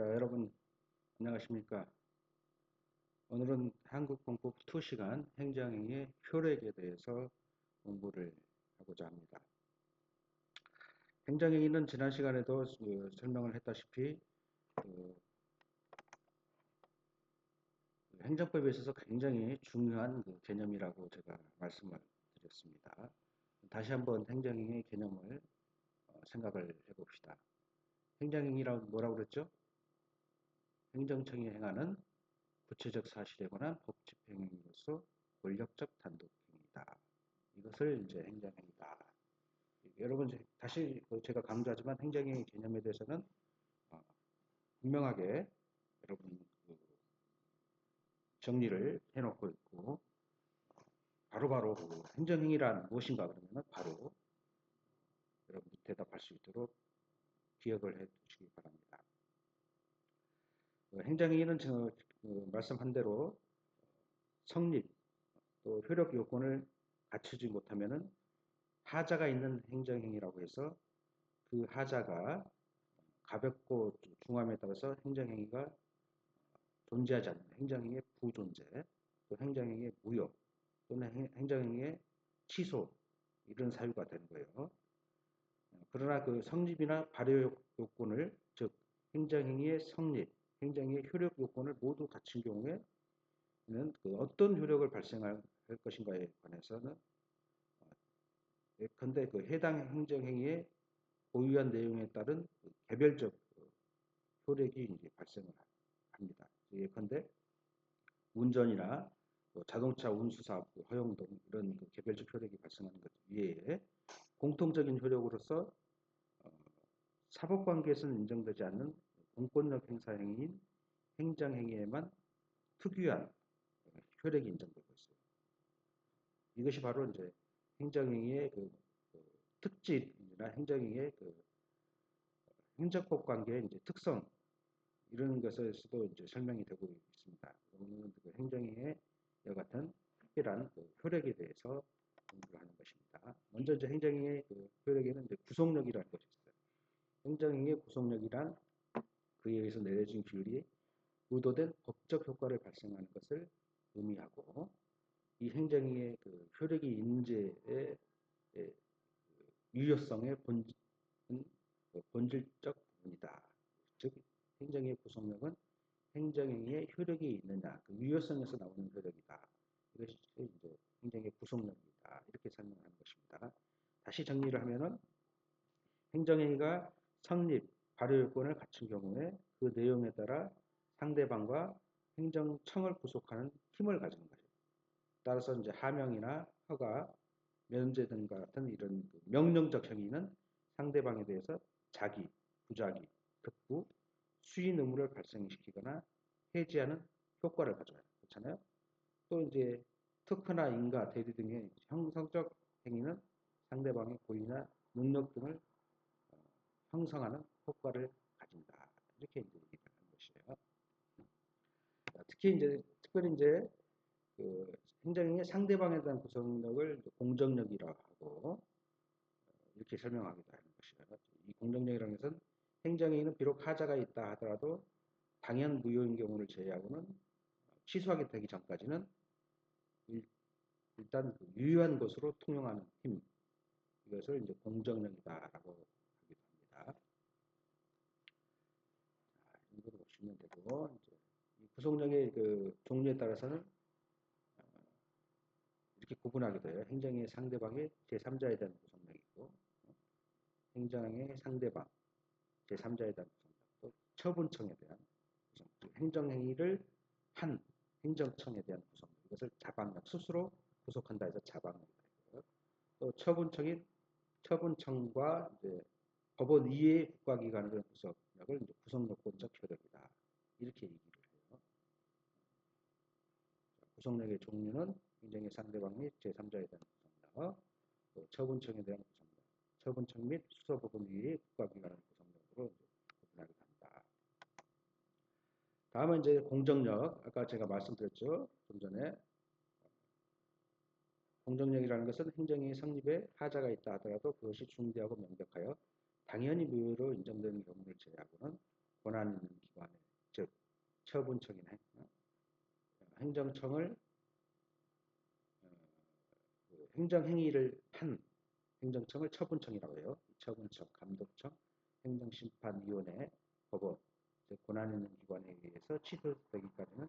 여러분, 안녕하십니까? 오늘은 한국 공법 2시간 행정행위의 효력에 대해서 공부를 하고자 합니다. 행정행위는 지난 시간에도 설명을 했다시피 행정법에 있어서 굉장히 중요한 개념이라고 제가 말씀을 드렸습니다. 다시 한번 행정행위의 개념을 생각을 해봅시다. 행정행위라고 뭐라고 그랬죠? 행정청이 행하는 구체적 사실에 관한 법 집행행위로서 권력적 단독행위다. 이것을 이제 행정행위다. 여러분 다시 제가 강조하지만 행정행위 개념에 대해서는 어, 분명하게 여러분 정리를 해놓고 있고 바로바로 행정행위란 무엇인가 그러면 바로 여러분이 대답할 수 있도록 기억을 해 두시기 바랍니다. 행정행위는 말씀한 대로 성립 또 효력 요건을 갖추지 못하면은 하자가 있는 행정행위라고 해서 그 하자가 가볍고 중함에 따라서 행정행위가 존재하지 않는 행정행위의 부존재, 또 행정행위의 무효, 또는 행정행위의 취소 이런 사유가 되는 거예요. 그러나 그 성립이나 발효 요건을 즉 행정행위의 성립, 행정행위의 효력 요건을 모두 갖춘 경우에는 그 어떤 효력을 발생할 것인가에 관해서는 예컨대 그 해당 행정행위의 고유한 내용에 따른 개별적 효력이 이제 발생을 합니다. 예컨대 운전이나 자동차 운수사업 허용 등 이런 그 개별적 효력이 발생하는 것 외에 공통적인 효력으로서 사법관계에서는 인정되지 않는 공권력 행사 행위인 행정행위에만 특유한 효력이 인정되고 있어요. 이것이 바로 이제 행정행위의 그 특질이나 행정행위의 그 행정법 관계의 이제 특성 이런 것에서도 이제 설명이 되고 있습니다. 오늘은 그 행정행위의 이와 같은 특별한 그 효력에 대해서 공부를 하는 것입니다. 먼저 이제 행정행위의 그 효력에는 이제 구속력이라는 것이 있어요. 행정행위의 구속력이란 그에 의해서 내려진 규율이 의도된 법적 효과를 발생하는 것을 의미하고 이 행정행위의 그 효력이 인재의 유효성의 본질적 부분이다. 즉 행정의 구속력은 행정행위의 효력이 있느냐, 그 유효성에서 나오는 효력이다. 이것이 이제 행정의 구속력이다. 이렇게 설명하는 것입니다. 다시 정리를 하면은 행정행위가 성립, 발효 요건을 갖춘 경우에 그 내용에 따라 상대방과 행정청을 구속하는 힘을 가지는 거죠. 따라서 이제 하명이나 허가, 면제 등 같은 이런 명령적 행위는 상대방에 대해서 자기, 부자기, 득부, 수인 의무를 발생시키거나 해지하는 효과를 가져와요. 그렇잖아요. 또 이제 특허나 인가, 대리 등의 형성적 행위는 상대방의 권리나 능력 등을 형성하는 효과를 가진다. 이렇게 이제 얘기를 하는 것이에요. 특별히 이제 그 행정의 상대방에 대한 구속력을 공정력이라고 하고 이렇게 설명하기도 하는 것이에요. 이 공정력이라는 것은 행정행위는 비록 하자가 있다 하더라도 당연 무효인 경우를 제외하고는 취소하게 되기 전까지는 일단 유효한 것으로 통용하는 힘 이것을 이제 공정력이다라고 하기도 합니다. 이 정도로 보시면 되고 이제 이 구속력의 그 종류에 따라서는 이렇게 구분하게 돼요. 행정의 상대방의 제3자에 대한 구속력이 있고 행정의 상대방 제3자에 대한 구속력 또 처분청에 대한 구속력 행정행위를 한 행정청에 대한 구속력 이것을 자방력 스스로 구속한다 해서 자방력이다. 또 처분청과 이제 법원 이외의 국가기관의 구속력을 이제 구속요건적 효력이다. 이렇게 얘기를 해요. 구속력의 종류는 행정의 상대방 및 제3자에 대한 구속력, 또 처분청에 대한 구속력, 처분청 및 수사법원 이외의 국가기관의 구속력으로 구분하게 됩니다. 다음은 이제 공정력. 아까 제가 말씀드렸죠. 좀 전에 공정력이라는 것은 행정의 성립에 하자가 있다 하더라도 그것이 중대하고 명백하여 당연히 무효로 인정되는 경우를 제외하고는 권한 있는 기관에, 즉 처분청이나 행정청을 그 행정행위를 한 행정청을 처분청이라고 해요. 처분청, 감독청, 행정심판위원회, 법원, 즉 권한 있는 기관에 의해서 취소되기까지는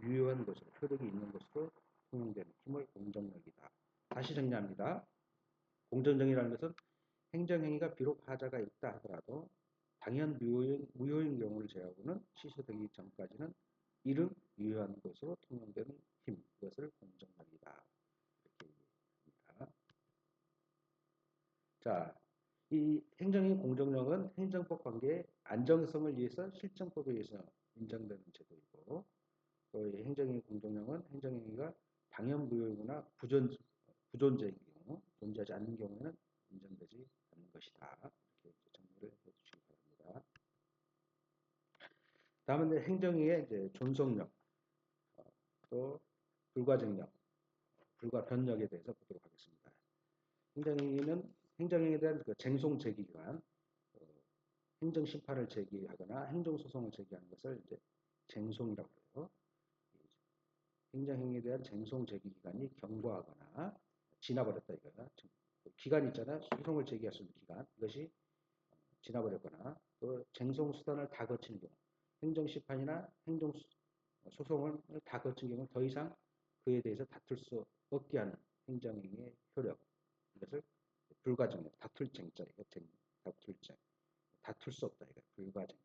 유효한 것으로, 효력이 있는 것으로 통용되는 힘을 공정력이다. 다시 정리합니다. 공정정의라는 것은 행정행위가 비록 하자가 있다 하더라도 당연 무효인 경우를 제외하고는 취소되기 전까지는 이름 유효한 것으로 통용되는 힘, 그것을 공정력이다. 이렇게 얘기합니다. 자, 이 행정의 공정력은 행정법 관계의 안정성을 위해서 실정법에 의해서 인정되는 제도이고, 또 행정의 공정력은 행정행위가 당연 무효이거나 부존재인 경우, 존재하지 않는 경우에는 인정되지 않는 것이다. 이렇게 정리를 해주시기 바랍니다. 다음은 이제 행정의 이제 존속력, 또 불가증력, 불가변력에 대해서 보도록 하겠습니다. 행정행위에 대한 그 쟁송 제기기관, 행정심판을 제기하거나 행정소송을 제기하는 것을 이제 쟁송이라고 해요. 행정행위에 대한 쟁송 제기기간이 경과하거나 지나버렸다 이거야. 기간 있잖아. 소송을 제기할 수 있는 기간. 이것이 지나버렸거나 또 쟁송 수단을 다 거친 경우, 행정심판이나 행정소송을 다 거친 경우 더 이상 그에 대해서 다툴 수 없게 하는 행정행위의 효력, 이것을 불가증력, 다툴쟁자, 다툴쟁, 다툴 수 없다 이거 불가증력.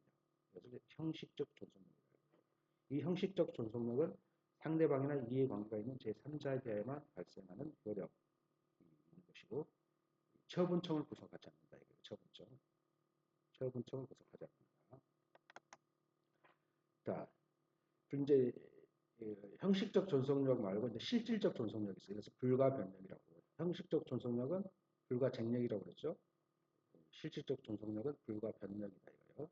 이것을 형식적 존속력이라고 해요. 이 형식적 존속력은 상대방이나 이해관계가 있는 제3자에 대해만 발생하는 효력이 있는 것이고, 처분청을 구성하지 않는다 이거예요. 처분청을 구성하지 않는다. 자, 이제 형식적 존속력 말고 이제 실질적 존속력이 있어요. 그래서 불가변력이라고 해요. 형식적 존속력은 불가쟁력이라고 그랬죠. 실질적 존속력은 불가변력이다 이거예요.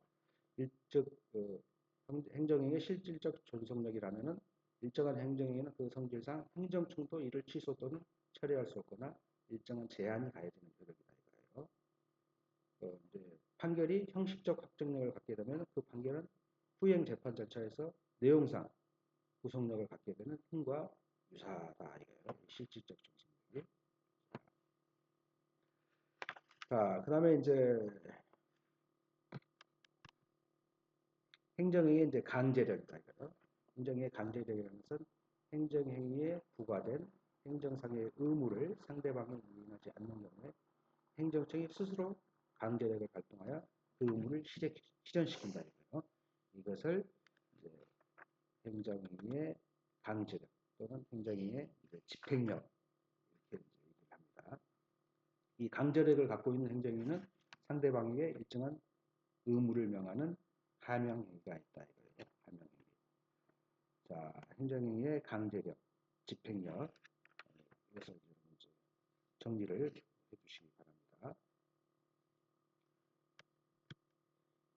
행정행위의 실질적 존속력이라면은 일정한 행정행위는 그 성질상 행정청도 이를 취소 또는 처리할 수 없거나 일정한 제한이 가해지는 효력이다 이거예요. 이제 판결이 형식적 확정력을 갖게 되면 그 판결은 후행 재판 절차에서 내용상 구속력을 갖게 되는 힘과 유사하다 이거예요. 실질적 존속력이. 자, 그 다음에 이제 행정행위의 이제 강제력이다 이거예요. 행정의 강제력이라는 것은 행정행위에 부과된 행정상의 의무를 상대방이 이행하지 않는 경우에 행정청이 스스로 강제력을 발동하여 그 의무를 실현시킨다 이거예요. 이것을 이제 행정행위의 강제력 또는 행정행위의 집행력 이렇게 얘기를 합니다. 이 강제력을 갖고 있는 행정행위는 상대방에게 일정한 의무를 명하는 하명행위가 있다 이거예요. 하명행위. 자, 행정행위의 강제력, 집행력 이것을 이제 정리를 해주시기 바랍니다.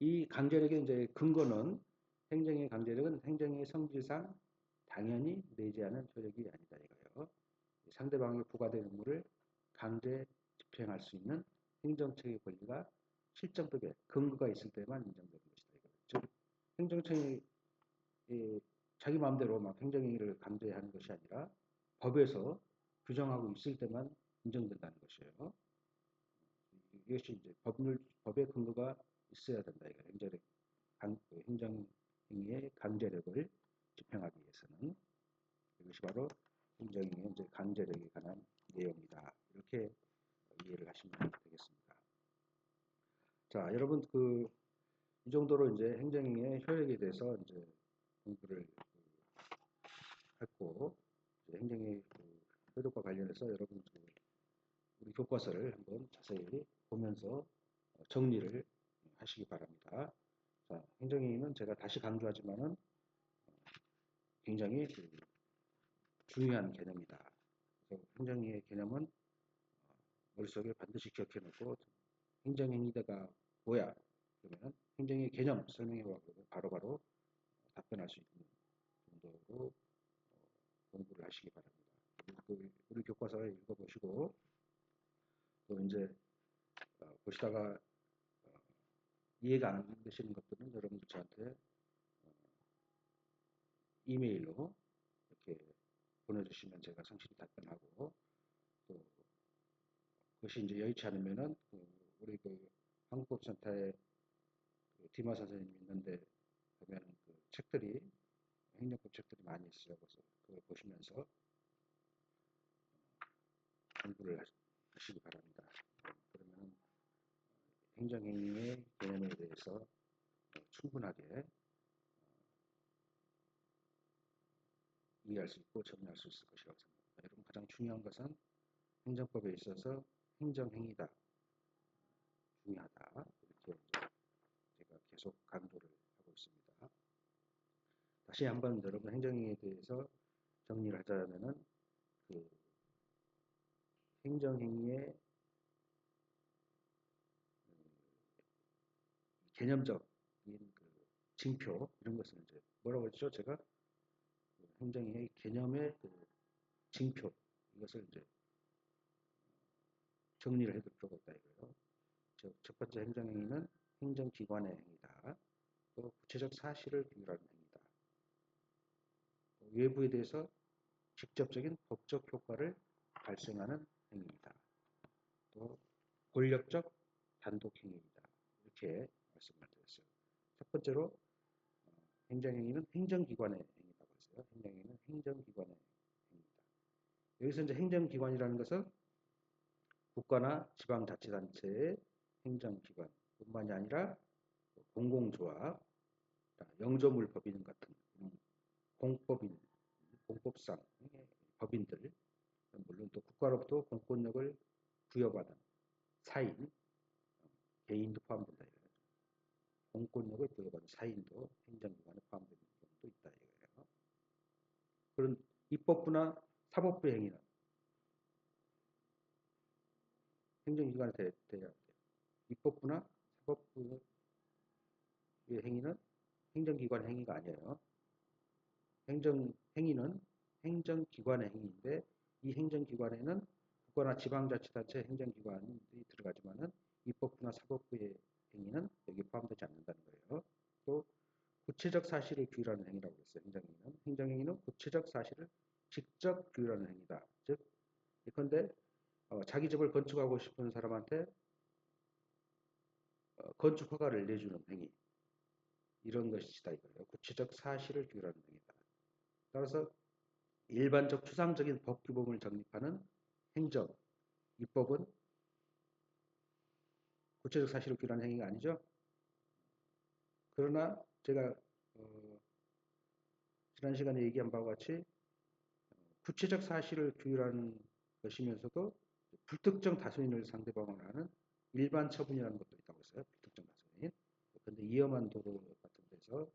이 강제력의 이제 근거는 행정의 강제력은 행정의 성질상 당연히 내재하는 효력이 아니다 이거예요. 상대방에게 부과된 의무를 강제 집행할 수 있는 행정청의 권리가 실정법에 근거가 있을 때만 인정되는 것이다 이거예요. 즉 행정청이 자기 마음대로 막 행정행위를 강제하는 것이 아니라 법에서 규정하고 있을 때만 인정된다는 것이에요. 이것이 이제 법의 근거가 있어야 된다. 이거 행정행위의 강제력을 집행하기 위해서는 이것이 바로 행정행위의 이제 강제력에 관한 내용이다. 이렇게 이해를 하시면 되겠습니다. 자, 여러분 이 정도로 이제 행정행위의 효력에 대해서 이제 공부를 했고, 행정의 효력과 관련해서 여러분 우리 교과서를 한번 자세히 보면서 정리를 하시기 바랍니다. 자, 행정행위는 제가 다시 강조하지만은 굉장히 중요한 개념이다. 그래서 행정행위의 개념은 머릿속에 반드시 기억해 놓고 행정행위가 뭐야? 그러면 행정의 개념 설명해 보고 바로바로 답변할 수 있는 정도로 공부를 하시기 바랍니다. 우리 교과서를 읽어보시고 또 이제 보시다가 이해가 안 되시는 것들은 여러분들 저한테 이메일로 이렇게 보내주시면 제가 성실히 답변하고, 또 그것이 이제 여의치 않으면은 우리 한국법센터에 디마 선생님이 있는데 보면 책들이 행정법 책들이 많이 있어요. 그래서 그걸 보시면서 공부를 하시기 바랍니다. 그러면 행정행위의 개념에 대해서 충분하게 이해할 수 있고 정리할 수 있을 것이라고 생각합니다. 여러분, 가장 중요한 것은 행정법에 있어서 행정행위다, 중요하다, 이렇게 제가 계속 강조를 하고 있습니다. 다시 한번 여러분, 행정행위에 대해서 정리를 하자면은 행정행위의 개념적인 징표, 이런 것을 이제 뭐라고 했죠? 제가 행정행위 개념의 징표, 이것을 이제 정리를 해둘 필요가 있다 이거예요. 첫 번째 행정행위는 행정기관의 행위다. 또 구체적 사실을 비율하는 행위다. 외부에 대해서 직접적인 법적 효과를 발생하는 행위이다. 또 권력적 단독 행위이다. 이렇게 말씀을 드렸어요. 첫 번째로 행정행위는 행정기관의 행위라고 했어요. 행정행위는 행정기관의 행위다. 여기서 이제 행정기관이라는 것은 국가나 지방자치단체의 행정기관뿐만이 아니라 공공조합, 영조물법인 같은 공법인, 공법상 법인들, 물론 또 국가로부터 공권력을 부여받은 사인, 개인도 포함된다 이거예요. 공권력을 부여받은 사인도 행정기관에 포함되는 경우도 있다 이거예요. 그런 입법부나 사법부의 행위는 행정기관에 대해야 돼요. 입법부나 사법부의 행위는 행정기관 행위가 아니에요. 행정행위는 행정기관의 행위인데, 이 행정기관에는 국가나 지방자치단체 행정기관이 들어가지만은 입법부나 사법부의 행위는 여기에 포함되지 않는다는 거예요. 또 구체적 사실을 규율하는 행위라고 했어요. 행정행위는. 행정행위는 구체적 사실을 직접 규율하는 행위다. 즉, 예컨대 자기 집을 건축하고 싶은 사람한테 건축 허가를 내주는 행위, 이런 것이다 이거예요. 구체적 사실을 규율하는 행위다. 따라서 일반적 추상적인 법 규범을 정립하는 행정, 입법은 구체적 사실을 규율하는 행위가 아니죠. 그러나 제가 지난 시간에 얘기한 바와 같이 구체적 사실을 규율하는 것이면서도 불특정 다수인을 상대방으로 하는 일반 처분이라는 것도 있다고 했어요. 불특정 다수인. 그런데 위험한 도로 같은 데서는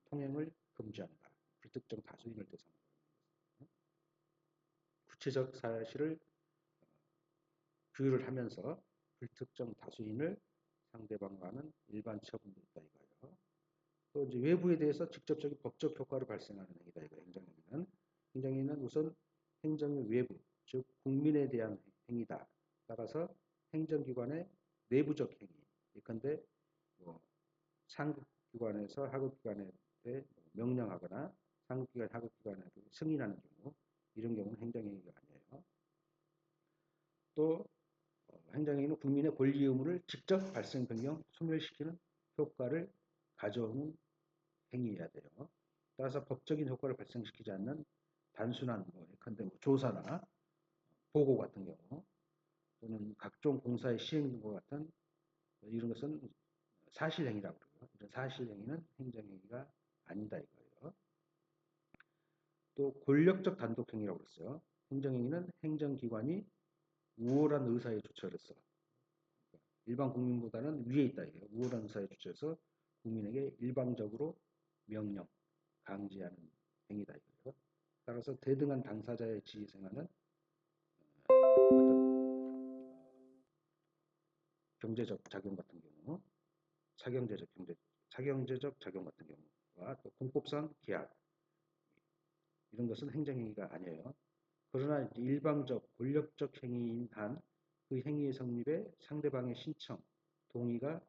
통행을 금지한다. 불특정 다수인을 대상으로. 구체적 사실을 규율을 하면서 불특정 다수인을 상대방과는 일반 처분도 있다 이거예요. 또 이제 외부에 대해서 직접적인 법적 효과를 발생하는 행위다 이거 행정행위는. 행정행위는 우선 행정의 외부, 즉 국민에 대한 행위다. 따라서 행정기관의 내부적 행위. 예컨대 상급기관에서 하급기관에 명령하거나 상급기관, 하급기관에 승인하는 경우, 이런 경우는 행정행위가 아니에요. 또 행정행위는 국민의 권리 의무를 직접 발생, 변경, 소멸시키는 효과를 가져오는 행위해야 돼요. 따라서 법적인 효과를 발생시키지 않는 단순한 예컨대 조사나 보고 같은 경우, 또는 각종 공사의 시행 등과 같은 이런 것은 사실행위라고 그래요. 이런 사실행위는 행정행위가 아니다 이거예요. 또 권력적 단독행위라고 그랬어요. 행정행위는 행정기관이 우월한 의사에 주체로서, 일반 국민보다는 위에 있다 이거예요. 우월한 의사에 주체해서 국민에게 일방적으로 명령, 강제하는 행위다 이거예요. 따라서 대등한 당사자의 지위에 행하는 어떤 경제적 작용 같은 경우, 차경제적 작용 같은 경우와 또 공법상 계약, 이런 것은 행정행위가 아니에요. 그러나 일방적 권력적 행위인 한 그 행위의 성립에 상대방의 신청, 동의가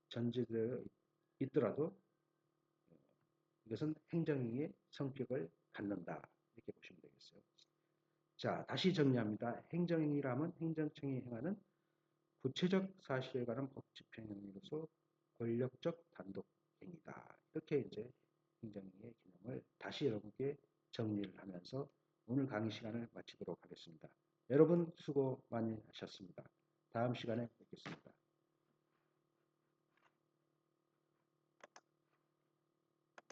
전제되어 있더라도 이것은 행정행위의 성격을 갖는다. 이렇게 보시면 되겠어요. 자, 다시 정리합니다. 행정행위라면 행정청이 행하는 구체적 사실에 관한 법집행행위로서 권력적 단독행위다. 이렇게 이제 행정행위의 개념을 다시 여러분께 정리를 하면서 오늘 강의 시간을 마치도록 하겠습니다. 여러분 수고 많이 하셨습니다. 다음 시간에 뵙겠습니다.